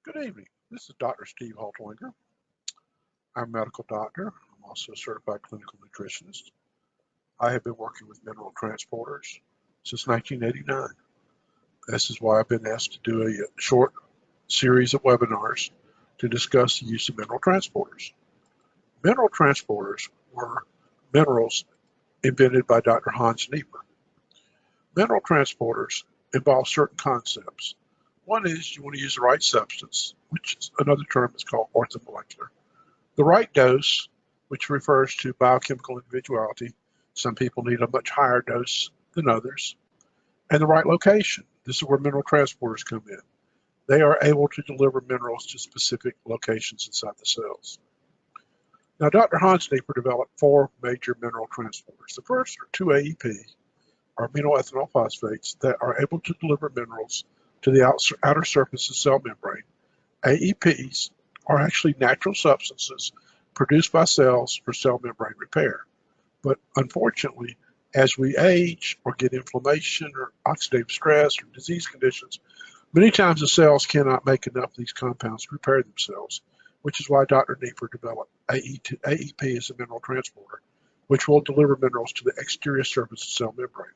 Good evening. This is Dr. Steve Haltiwanger. I'm a medical doctor. I'm also a certified clinical nutritionist. I have been working with mineral transporters since 1989. This is why I've been asked to do a short series of webinars to discuss the use of mineral transporters. Mineral transporters were minerals invented by Dr. Hans Nieper. Mineral transporters involve certain concepts. One is you want to use the right substance, which is another term is called orthomolecular. The right dose, which refers to biochemical individuality. Some people need a much higher dose than others. And the right location. This is where mineral transporters come in. They are able to deliver minerals to specific locations inside the cells. Now, Dr. Hans Nieper developed four major mineral transporters. The first are 2-AEP, or amino ethanol phosphates, that are able to deliver minerals to the outer surface of the cell membrane. AEPs are actually natural substances produced by cells for cell membrane repair. But unfortunately, as we age or get inflammation or oxidative stress or disease conditions, many times the cells cannot make enough of these compounds to repair themselves, which is why Dr. Nieper developed AEP as a mineral transporter, which will deliver minerals to the exterior surface of the cell membrane.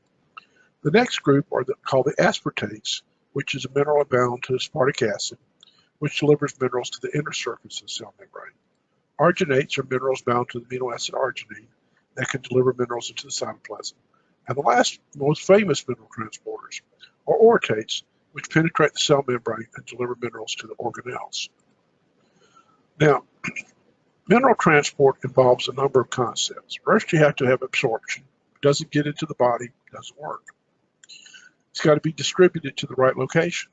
The next group are called the aspartates, which is a mineral bound to aspartic acid, which delivers minerals to the inner surface of the cell membrane. Arginates are minerals bound to the amino acid arginine that can deliver minerals into the cytoplasm. And the last, most famous mineral transporters are orotates, which penetrate the cell membrane and deliver minerals to the organelles. Now, mineral transport involves a number of concepts. First, you have to have absorption. If it doesn't get into the body, it doesn't work. It's got to be distributed to the right location.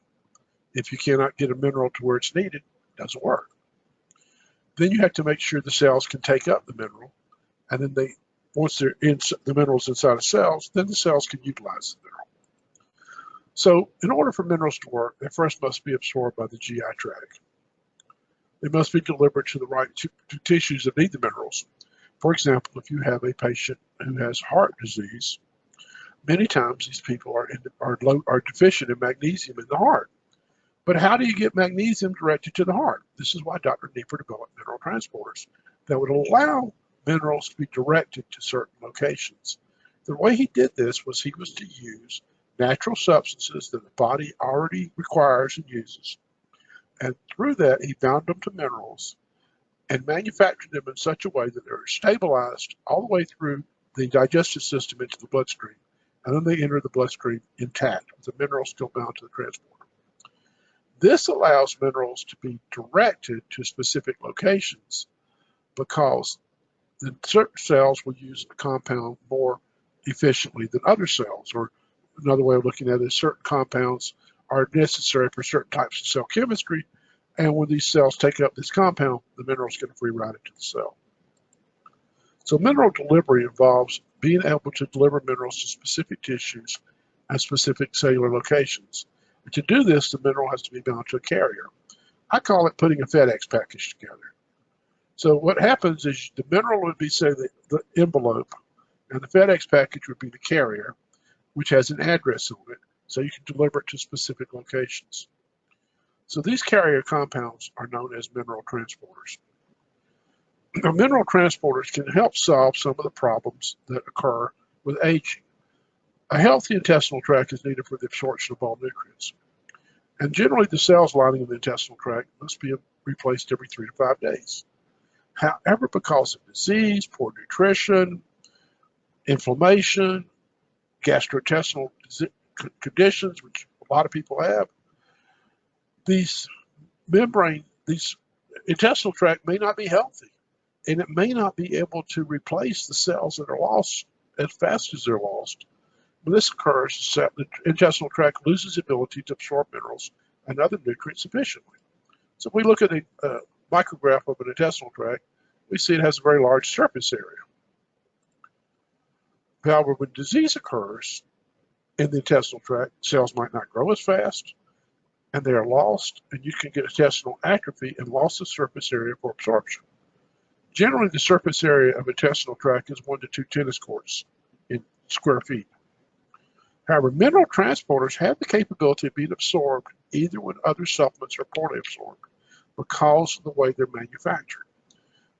If you cannot get a mineral to where it's needed, it doesn't work. Then you have to make sure the cells can take up the mineral, and then once they're in the minerals inside of cells, then the cells can utilize the mineral. So in order for minerals to work, they first must be absorbed by the GI tract. They must be delivered to the right to tissues that need the minerals. For example, if you have a patient who has heart disease, many times these people are deficient in magnesium in the heart. But how do you get magnesium directed to the heart? This is why Dr. Nieper developed mineral transporters that would allow minerals to be directed to certain locations. The way he did this was he was to use natural substances that the body already requires and uses. And through that, he bound them to minerals and manufactured them in such a way that they're stabilized all the way through the digestive system into the bloodstream. And then they enter the bloodstream intact with the minerals still bound to the transporter. This allows minerals to be directed to specific locations because the certain cells will use a compound more efficiently than other cells. Or another way of looking at it is certain compounds are necessary for certain types of cell chemistry, and when these cells take up this compound, the mineral is going to free ride it to the cell. So mineral delivery involves being able to deliver minerals to specific tissues and specific cellular locations. And to do this, the mineral has to be bound to a carrier. I call it putting a FedEx package together. So what happens is the mineral would be, say, the envelope, and the FedEx package would be the carrier, which has an address on it, so you can deliver it to specific locations. So these carrier compounds are known as mineral transporters. Now, mineral transporters can help solve some of the problems that occur with aging. A healthy intestinal tract is needed for the absorption of all nutrients. And generally, the cells lining the intestinal tract must be replaced every 3 to 5 days. However, because of disease, poor nutrition, inflammation, gastrointestinal conditions, which a lot of people have, these intestinal tract may not be healthy, and it may not be able to replace the cells that are lost as fast as they're lost. When this occurs, the intestinal tract loses the ability to absorb minerals and other nutrients efficiently. So if we look at a micrograph of an intestinal tract, we see it has a very large surface area. However, when disease occurs in the intestinal tract, cells might not grow as fast, and they are lost, and you can get intestinal atrophy and loss of surface area for absorption. Generally, the surface area of intestinal tract is 1 to 2 tennis courts in square feet. However, mineral transporters have the capability of being absorbed either when other supplements are poorly absorbed because of the way they're manufactured.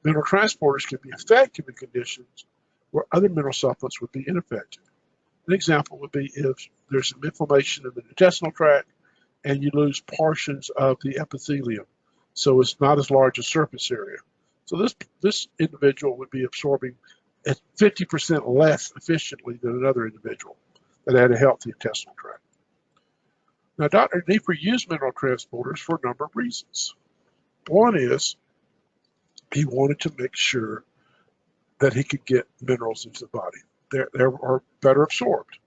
Mineral transporters can be effective in conditions where other mineral supplements would be ineffective. An example would be if there's some inflammation in the intestinal tract and you lose portions of the epithelium, so it's not as large a surface area. So this individual would be absorbing at 50% less efficiently than another individual that had a healthy intestinal tract. Now, Dr. Nieper used mineral transporters for a number of reasons. One is he wanted to make sure that he could get minerals into the body. They are better absorbed.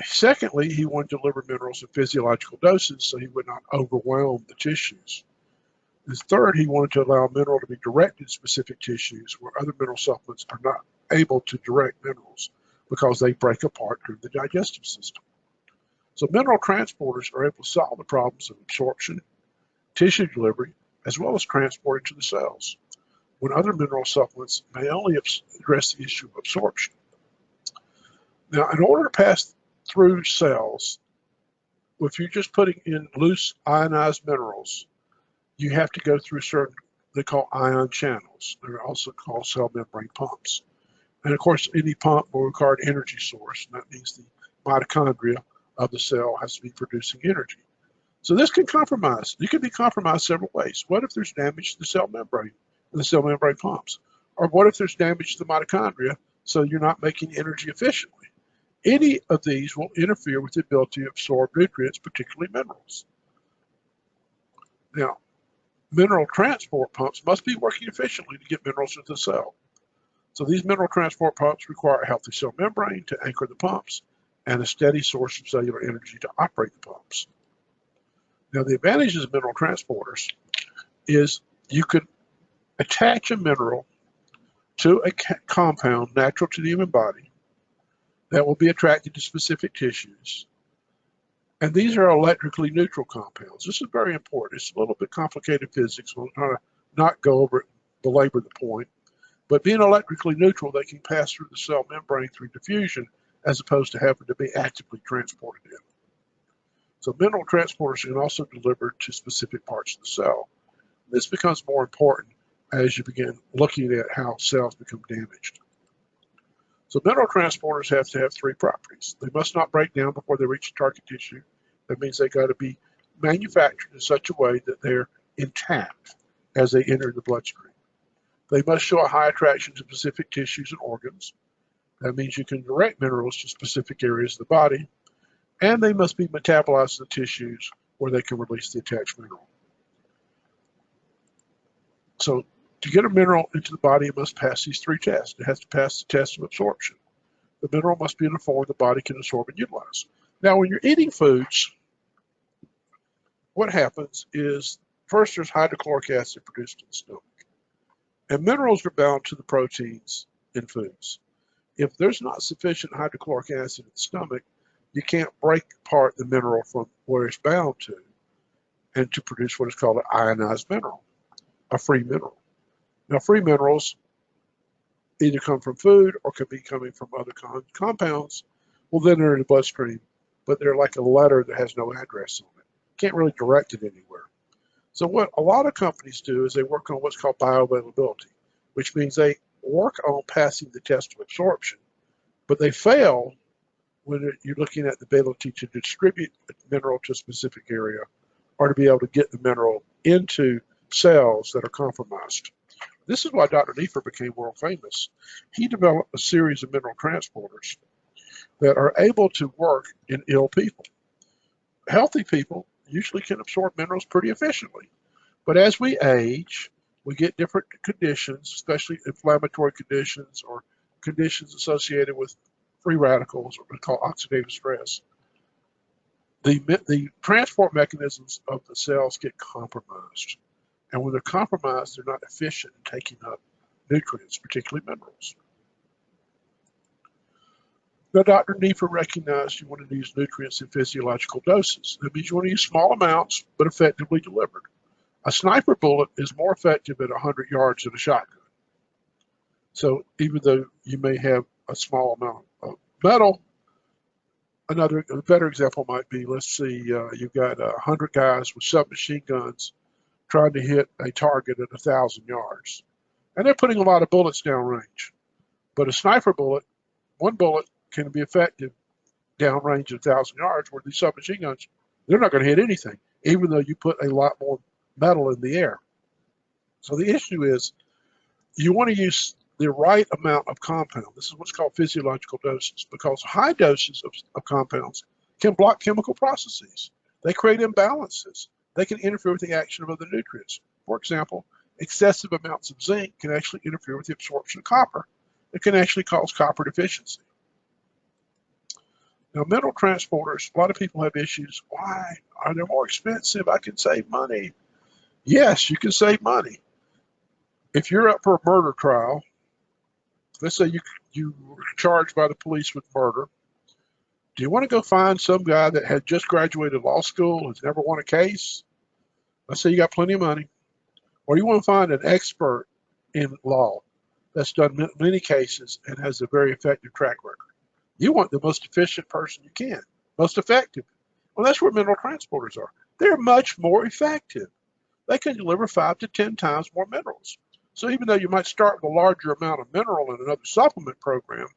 Secondly, he wanted to deliver minerals in physiological doses so he would not overwhelm the tissues. And third, he wanted to allow mineral to be directed to specific tissues where other mineral supplements are not able to direct minerals because they break apart through the digestive system. So mineral transporters are able to solve the problems of absorption, tissue delivery, as well as transporting to the cells, when other mineral supplements may only address the issue of absorption. Now, in order to pass through cells, if you're just putting in loose ionized minerals, you have to go through certain, they call ion channels. They're also called cell membrane pumps. And of course, any pump will require an energy source, and that means the mitochondria of the cell has to be producing energy. So this can compromise. You can be compromised several ways. What if there's damage to the cell membrane and the cell membrane pumps? Or what if there's damage to the mitochondria so you're not making energy efficiently? Any of these will interfere with the ability to absorb nutrients, particularly minerals. Now, mineral transport pumps must be working efficiently to get minerals into the cell. So these mineral transport pumps require a healthy cell membrane to anchor the pumps and a steady source of cellular energy to operate the pumps. Now, the advantages of mineral transporters is you can attach a mineral to a compound natural to the human body that will be attracted to specific tissues. And these are electrically neutral compounds. This is very important. It's a little bit complicated physics. We'll try to not go over it, belabor the point. But being electrically neutral, they can pass through the cell membrane through diffusion as opposed to having to be actively transported in. So mineral transporters can also deliver to specific parts of the cell. This becomes more important as you begin looking at how cells become damaged. So mineral transporters have to have three properties. They must not break down before they reach the target tissue. That means they got to be manufactured in such a way that they're intact as they enter the bloodstream. They must show a high attraction to specific tissues and organs. That means you can direct minerals to specific areas of the body. And they must be metabolized in the tissues where they can release the attached mineral. So to get a mineral into the body, it must pass these three tests. It has to pass the test of absorption. The mineral must be in a form the body can absorb and utilize. Now, when you're eating foods, what happens is, first there's hydrochloric acid produced in the stomach. And minerals are bound to the proteins in foods. If there's not sufficient hydrochloric acid in the stomach, you can't break apart the mineral from where it's bound to and to produce what is called an ionized mineral, a free mineral. Now, free minerals either come from food or can be coming from other compounds. Well, then they're in the bloodstream, but they're like a letter that has no address on it. Can't really direct it anywhere. So what a lot of companies do is they work on what's called bioavailability, which means they work on passing the test of absorption, but they fail when you're looking at the ability to distribute the mineral to a specific area or to be able to get the mineral into cells that are compromised. This is why Dr. Nieper became world famous. He developed a series of mineral transporters that are able to work in ill people. Healthy people usually can absorb minerals pretty efficiently. But as we age, we get different conditions, especially inflammatory conditions or conditions associated with free radicals, or what we call oxidative stress. The transport mechanisms of the cells get compromised. And when they're compromised, they're not efficient in taking up nutrients, particularly minerals. Now, Dr. Nieper recognized you wanted to use nutrients in physiological doses. That means you want to use small amounts, but effectively delivered. A sniper bullet is more effective at 100 yards than a shotgun. So even though you may have a small amount of metal, A better example might be, let's see, you've got 100 guys with submachine guns trying to hit a target at 1,000 yards. And they're putting a lot of bullets downrange. But a sniper bullet, one bullet can be effective downrange at 1,000 yards, where these submachine guns, they're not going to hit anything, even though you put a lot more metal in the air. So the issue is you want to use the right amount of compound. This is what's called physiological doses, because high doses of compounds can block chemical processes. They create imbalances. They can interfere with the action of other nutrients. For example, excessive amounts of zinc can actually interfere with the absorption of copper. It can actually cause copper deficiency. Now, mineral transporters, a lot of people have issues. Why? Are they more expensive? I can save money. Yes, you can save money. If you're up for a murder trial, let's say you were charged by the police with murder. Do you want to go find some guy that had just graduated law school, has never won a case? Let's say you got plenty of money. Or you want to find an expert in law that's done many cases and has a very effective track record. You want the most efficient person you can, most effective. Well, that's where mineral transporters are. They're much more effective. They can deliver 5 to 10 times more minerals. So even though you might start with a larger amount of mineral in another supplement program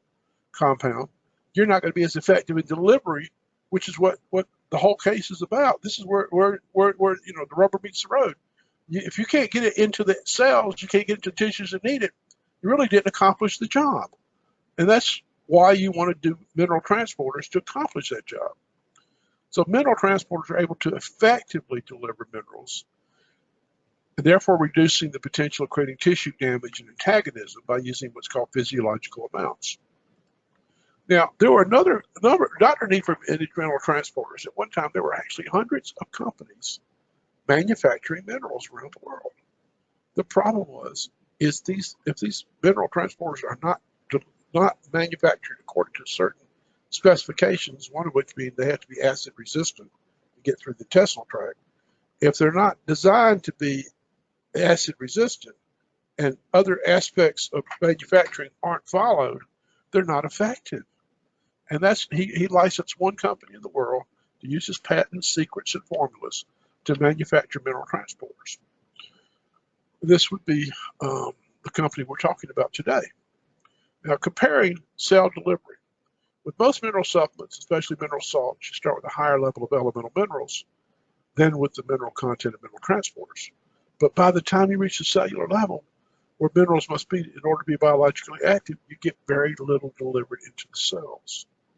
compound, you're not going to be as effective in delivery, which is what the whole case is about. This is where the rubber meets the road. If you can't get it into the cells, you can't get it to tissues that need it, you really didn't accomplish the job. And that's why you want to do mineral transporters, to accomplish that job. So mineral transporters are able to effectively deliver minerals, and therefore reducing the potential of creating tissue damage and antagonism by using what's called physiological amounts. Now, there were Dr. Nieper invented mineral transporters. At one time, there were actually hundreds of companies manufacturing minerals around the world. The problem if these mineral transporters are not manufactured according to certain specifications, one of which being they have to be acid resistant to get through the intestinal tract. If they're not designed to be acid resistant and other aspects of manufacturing aren't followed, they're not effective. And he licensed one company in the world to use his patents, secrets, and formulas to manufacture mineral transporters. This would be the company we're talking about today. Now, comparing cell delivery. With most mineral supplements, especially mineral salts, you start with a higher level of elemental minerals than with the mineral content of mineral transporters. But by the time you reach the cellular level, where minerals must be in order to be biologically active, you get very little delivered into the cells.